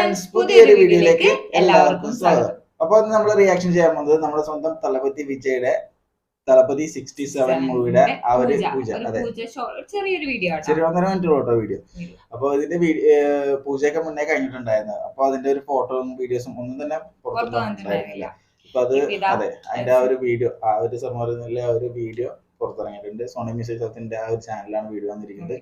Friends, പുതിയൊരു വീഡിയോയിലേക്ക് എല്ലാവർക്കും സ്വാഗതം. അപ്പൊ നമ്മൾ റിയാക്ഷൻ ചെയ്യാൻ പോകുന്നത് നമ്മുടെ സ്വന്തം തലപതി വിജയുടെ തലപതി 67 മൂവിയുടെ ആ ഒരു പൂജ. അതെ, ചെറിയൊരു വീഡിയോ, ചെറിയ 1.5 മിനിറ്റ് ഫോട്ടോ വീഡിയോ. അപ്പൊ ഇതിന്റെ പൂജയൊക്കെ മുന്നേ കഴിഞ്ഞിട്ടുണ്ടായിരുന്നു. അപ്പൊ അതിന്റെ ഒരു ഫോട്ടോയും വീഡിയോസും ഒന്നും തന്നെ പുറത്തുണ്ടായിരുന്നില്ല. അപ്പൊ അത് അതെ, അതിന്റെ ആ ഒരു വീഡിയോ, ആ ഒരു സമൂഹത്തിലെ ആ ഒരു വീഡിയോ പുറത്തിറങ്ങിയിട്ടുണ്ട്. സോണി മ്യൂസിക് ആ ഒരു ചാനലാണ് വീഡിയോ വന്നിരിക്കുന്നത്.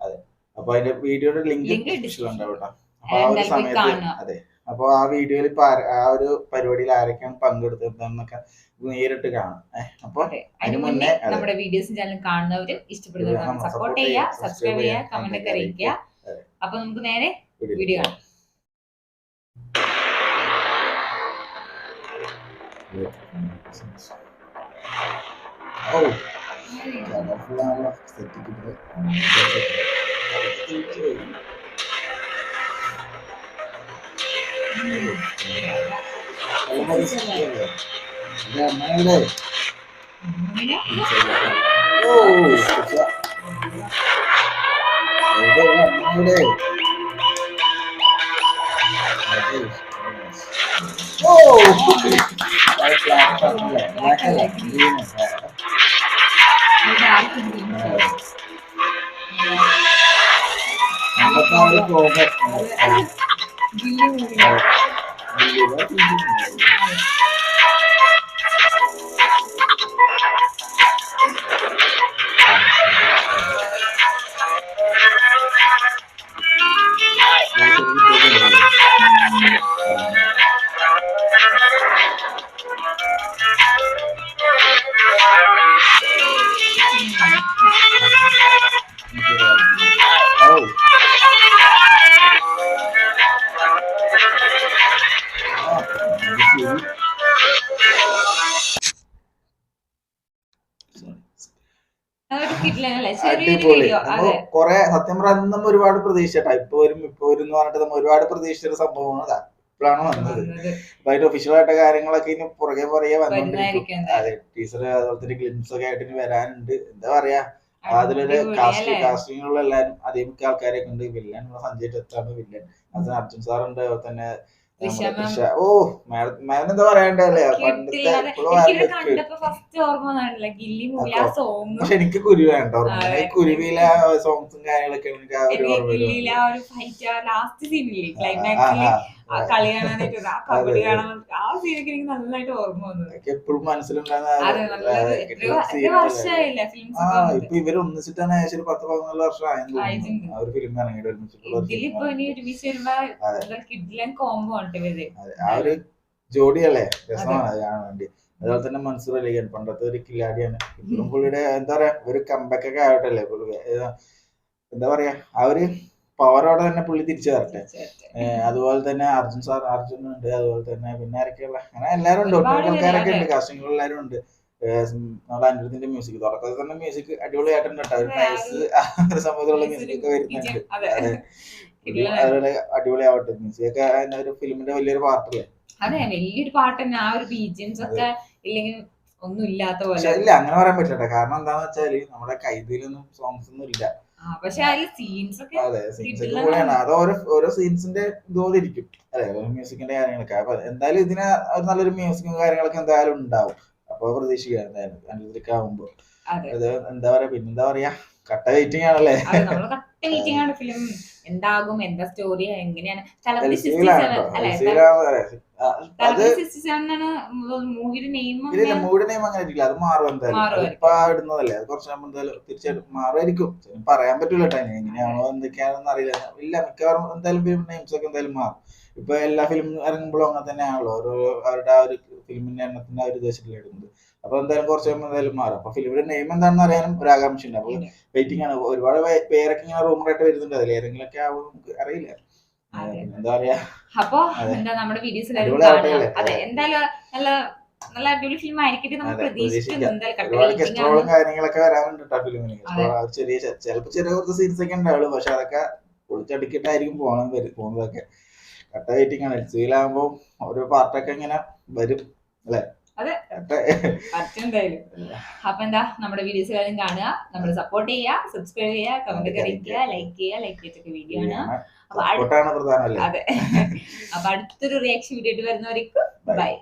അതെ, അപ്പൊ അതിന്റെ വീഡിയോയുടെ ലിങ്ക് ഡിസ്ക്രിപ്ഷനിലുണ്ടാവും കേട്ടോ. അപ്പൊ ആ ഒരു സമയത്ത് അതെ, അപ്പൊ ആ വീഡിയോയിൽ ഇപ്പൊ ആ ഒരു പരിപാടിയിൽ ആരൊക്കെയാണ് പങ്കെടുത്തതെന്നൊക്കെ നേരിട്ട് കാണാം. അപ്പൊ അതിന് മുന്നേ നമ്മുടെ വീഡിയോസും ചാനൽ കാണുന്നവരും ഇഷ്ടപ്പെടുന്നവരും സപ്പോർട്ട് ചെയ്യുക, സബ്സ്ക്രൈബ് ചെയ്യുക, കമന്റ് ഒക്കെ അറിയിക്കുക. അപ്പൊ നമുക്ക് നേരെ വീഡിയോ കാണാം. കൊറേ സത്യം പറഞ്ഞ ഒരുപാട് പ്രതീക്ഷ ഇപ്പൊ വരും എന്ന് പറഞ്ഞിട്ട് നമ്മൾ ഒരുപാട് പ്രതീക്ഷിച്ചൊരു സംഭവമാണ് ഇപ്പോഴാണ് വന്നത്. അപ്പൊ അതിന്റെ ഒഫീഷ്യലായിട്ട കാര്യങ്ങളൊക്കെ ഇനി പുറകെ വന്നോണ്ടിരിക്കും. അതെ, ടീച്ചർ അതുപോലെ തന്നെ ഗ്ലിംസ് ഒക്കെ ആയിട്ട് ഇനി വരാനുണ്ട്. എന്താ പറയാ, അതിലൊരു കാസ്റ്റിങ്ങുള്ള എല്ലാരും അതേമിക്ക ആൾക്കാരൊക്കെ ഉണ്ട്. വില്ലൻ സഞ്ജയ് ദത്താണ് വില്ലൻ. അതിന് അർജുൻ സാറുണ്ട്. അതുപോലെ തന്നെ ഓ മാഡം എന്താ പറയണ്ടല്ലേ, പക്ഷെ എനിക്ക് കുരു വേണ്ട ഓർമ്മ. കുരുവിയില സോങ്സും കാര്യങ്ങളൊക്കെ എപ്പോഴും മനസ്സിലുണ്ടാകുന്ന. ഇപ്പൊ ഇവര് ഒന്നിച്ചിട്ടാണ് ഏകദേശം 10-14 വർഷം ആയെന്ന് തോന്നുന്നു ആ ഒരു ഫിലിം ഇറങ്ങിയിട്ട് ആ ഒരു ജോഡിയല്ലേ, രസമാണ് അത് കാണാൻ വേണ്ടി. അതുപോലെ തന്നെ മൻസൂർ അലിഖാൻ പണ്ടത്തെ ഒരു കില്ലാടിയാണ്. ഇപ്പോഴും പുള്ളിയുടെ എന്താ പറയാ ഒരു കംബാക്ക് ഒക്കെ ആയിട്ടല്ലേ പുള്ളി, എന്താ പറയാ ആ ഒരു പവറോടെ തന്നെ പുള്ളി തിരിച്ചു വരട്ടെ. അതുപോലെ തന്നെ അർജുനുണ്ട്. അതുപോലെ തന്നെ പിന്നെ ആരൊക്കെയുള്ള അങ്ങനെ എല്ലാരും ഉണ്ട്, ഒട്ടുമിക്ക ആൾക്കാരൊക്കെ ഉണ്ട്. കാസ്റ്റിംഗിൽ എല്ലാരും ഉണ്ട്. നമ്മുടെ അനിരുദ്ധിന്റെ മ്യൂസിക് തുടക്കത്തിൽ തന്നെ മ്യൂസിക് അടിപൊളിയായിട്ടുണ്ട് കേട്ടോ. ഒരു നൈസ് ഒരു സംഭവത്തിലുള്ള മ്യൂസിക് ഒക്കെ വരുന്നുണ്ട്. അതുപോലെ അടിപൊളിയാവട്ടെ. മ്യൂസിക് ഒക്കെ ഒരു ഫിലിമിന്റെ വലിയൊരു പാർട്ടല്ലേ. അതെ, വലിയൊരു പാട്ട് തന്നെ. ആ ഒരു ബീജിഎംസ് ഒക്കെ ഇല്ലെങ്കിൽ ഒന്നും ഇല്ലാത്ത പോലെ. ഇല്ല, അങ്ങനെ പറയാൻ പറ്റില്ല. കാരണം എന്താന്ന് വെച്ചാല് നമ്മുടെ കൈതിയിലൊന്നും സോങ്സ് ഒന്നും ഇല്ല. അതെ, സീൻസ് ഒക്കെ പൊളിയാണ്. അത് ഓരോ സീൻസിന്റെ ഇതുപോലെ ഇരിക്കും അല്ലെ, മ്യൂസിക്കിന്റെ കാര്യങ്ങളൊക്കെ. അപ്പൊ എന്തായാലും ഇതിന് നല്ലൊരു മ്യൂസിക്കും കാര്യങ്ങളൊക്കെ എന്തായാലും ഉണ്ടാവും. അപ്പൊ പ്രതീക്ഷിക്കുക എന്തായാലും അനുദിക്ക് ആവുമ്പോ. അത് എന്താ പറയാ, പിന്നെന്താ പറയാ, കട്ട വെയിറ്റിംഗ് ആണല്ലേ. ഫിലിം എന്താകും, എന്താ സ്റ്റോറി, എങ്ങനെയാണ്. മൂവിയുടെ നെയിം അങ്ങനെ ഇല്ല, അത് മാറും എന്തായാലും. ഇപ്പൊ ഇടുന്നതല്ലേ, അത് കുറച്ച് എന്തായാലും തീർച്ചയായിട്ടും മാറുമായിരിക്കും. പറയാൻ പറ്റൂല കേട്ടോ, എങ്ങനെയാണോ എന്തൊക്കെയാണെന്ന് അറിയില്ല. ഇല്ല, മിക്കവാറും എന്തായാലും നെയിംസ് ഒക്കെ എന്തായാലും മാറും. ഇപ്പൊ എല്ലാ ഫിലിം ഇറങ്ങുമ്പോഴും അങ്ങനെ തന്നെയാണല്ലോ, ഓരോ അവരുടെ ആ ഒരു ഫിലിമിന്റെ എണ്ണത്തിന്റെ ആ ഒരു ഉദ്ദേശത്തിൽ ഇടുന്നത്. അപ്പൊ എന്തായാലും കുറച്ച് എന്തായാലും മാറും. അപ്പൊ ഫിലിമിന്റെ നെയിം എന്താണെന്ന് അറിയാനും ഒരു ആകാംക്ഷ ഉണ്ട്. അപ്പൊ വെയിറ്റിംഗ് ആണ്. ഒരുപാട് പേരൊക്കെ ഇങ്ങനെ റൂമറായിട്ട് വരുന്നുണ്ട്. അതിൽ ഏതെങ്കിലും ഒക്കെ ആവും, നമുക്ക് അറിയില്ല. എന്താ പറയാ, അപ്പൊ എന്താ നമ്മുടെ വീഡിയോസ് എന്തായാലും നല്ല അടിപൊളി ഫിലിം ആയിരിക്കും നമ്മൾ പ്രതീക്ഷിക്കുന്നു. കാര്യങ്ങളൊക്കെ വരാനുണ്ട് കേട്ടോ ഫിലിമിന്. ചിലപ്പോ ചെറിയ കുറച്ച് സീൻസ് ഒക്കെ ഉണ്ടാവുള്ളൂ, പക്ഷെ അതൊക്കെ പൊളിച്ചടിക്കിട്ടായിരിക്കും പോകുന്നതൊക്കെ. കട്ട വെയിറ്റിംഗ് ആണ്. എൽസിയിലാകുമ്പോ ഓരോ പാർട്ടൊക്കെ ഇങ്ങനെ വരും അല്ലെ. അതെ എന്തായാലും. അപ്പൊ എന്താ നമ്മുടെ വീഡിയോസ് എല്ലാവരും കാണുക, നമ്മൾ സപ്പോർട്ട് ചെയ്യുക, സബ്സ്ക്രൈബ് ചെയ്യുക, കമന്റ് ഒക്കെ അറിയിക്കുക, ലൈക്ക് ചെയ്തിട്ട് വീഡിയോ ആണ്. അപ്പൊ അതെ, അപ്പൊ അടുത്തൊരു റിയാക്ഷൻ വീഡിയോ ആയിട്ട് വരുന്നവരേക്കും ബൈ.